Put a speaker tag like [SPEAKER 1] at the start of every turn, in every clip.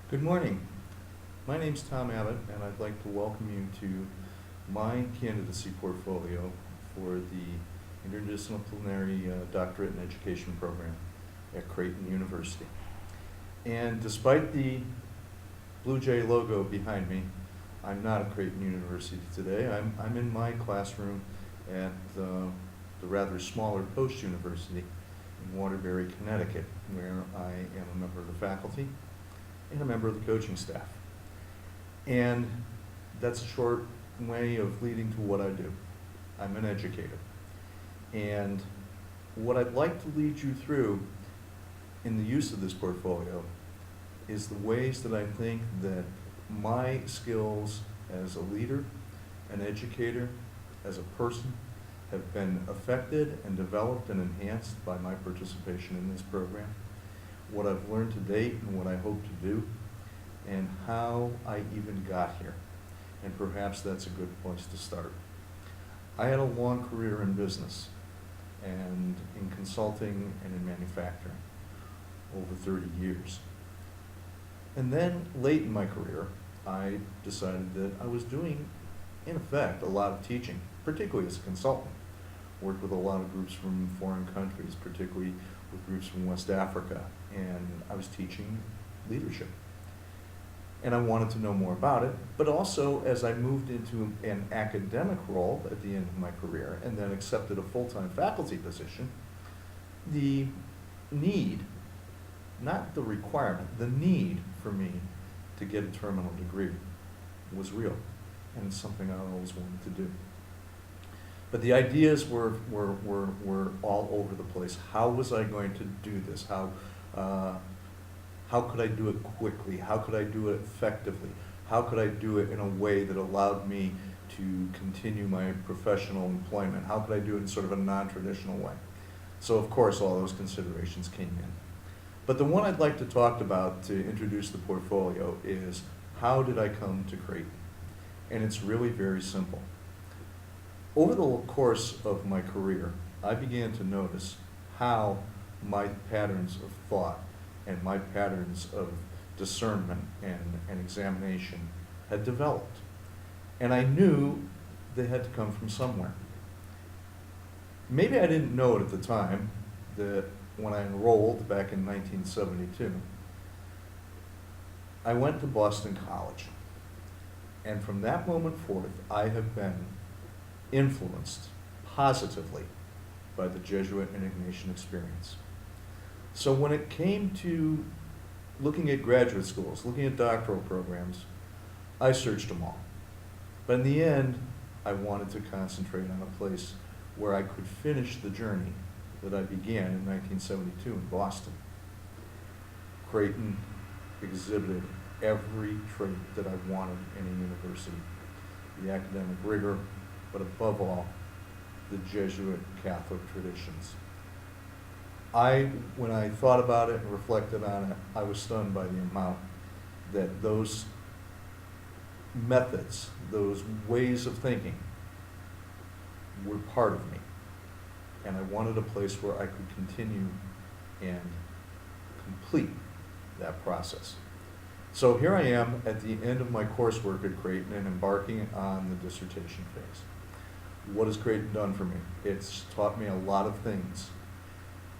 [SPEAKER 1] Good morning. My name's Tom Abbott, and I'd like to welcome you to my candidacy portfolio for the Interdisciplinary Doctorate in Education program at Creighton University. And despite the Blue Jay logo behind me, I'm not at Creighton University today. I'm in my classroom at the rather smaller Post University in Waterbury, Connecticut, where I am a member of the faculty and a member of the coaching staff. And that's a short way of leading to what I do. I'm an educator. And what I'd like to lead you through in the use of this portfolio is the ways that I think that my skills as a leader, an educator, as a person, have been affected and developed and enhanced by my participation in this program, what I've learned to date and what I hope to do, and how I even got here. And perhaps that's a good place to start. I had a long career in business and in consulting and in manufacturing, over 30 years. And then late in my career, I decided that I was doing, in effect, a lot of teaching, particularly as a consultant. Worked with a lot of groups from foreign countries, particularly with groups from West Africa, and I was teaching leadership. And I wanted to know more about it, but also as I moved into an academic role at the end of my career and then accepted a full-time faculty position, the need, not the requirement, the need for me to get a terminal degree was real, and it's something I always wanted to do. But the ideas were all over the place. How was I going to do this? How could I do it quickly? How could I do it effectively? How could I do it in a way that allowed me to continue my professional employment? How could I do it in sort of a non-traditional way? So of course all those considerations came in. But the one I'd like to talk about to introduce the portfolio is, how did I come to Creighton? And it's really very simple. Over the course of my career, I began to notice how my patterns of thought and my patterns of discernment and examination had developed. And I knew they had to come from somewhere. Maybe I didn't know it at the time, that when I enrolled back in 1972, I went to Boston College. And from that moment forth, I have been influenced positively by the Jesuit and Ignatian experience. So when it came to looking at graduate schools, looking at doctoral programs, I searched them all. But in the end, I wanted to concentrate on a place where I could finish the journey that I began in 1972 in Boston. Creighton exhibited every trait that I wanted in a university. The academic rigor, but above all, the Jesuit Catholic traditions. When I thought about it and reflected on it, I was stunned by the amount that those methods, those ways of thinking, were part of me. And I wanted a place where I could continue and complete that process. So here I am at the end of my coursework at Creighton and embarking on the dissertation phase. What has Creighton done for me? It's taught me a lot of things.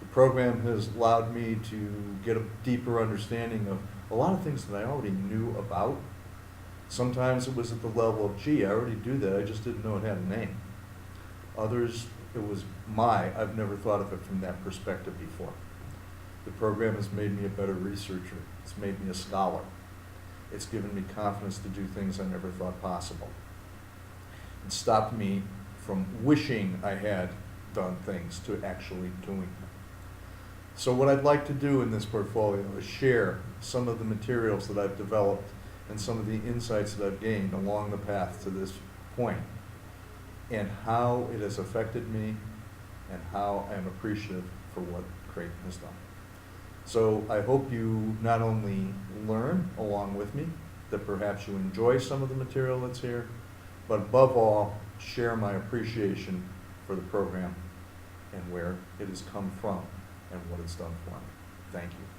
[SPEAKER 1] The program has allowed me to get a deeper understanding of a lot of things that I already knew about. Sometimes it was at the level of, gee, I already do that, I just didn't know it had a name. Others, it was I've never thought of it from that perspective before. The program has made me a better researcher. It's made me a scholar. It's given me confidence to do things I never thought possible. It stopped me from wishing I had done things to actually doing them. So what I'd like to do in this portfolio is share some of the materials that I've developed and some of the insights that I've gained along the path to this point, and how it has affected me and how I'm appreciative for what Creighton has done. So I hope you not only learn along with me, that perhaps you enjoy some of the material that's here, but above all, share my appreciation for the program and where it has come from and what it's done for me. Thank you.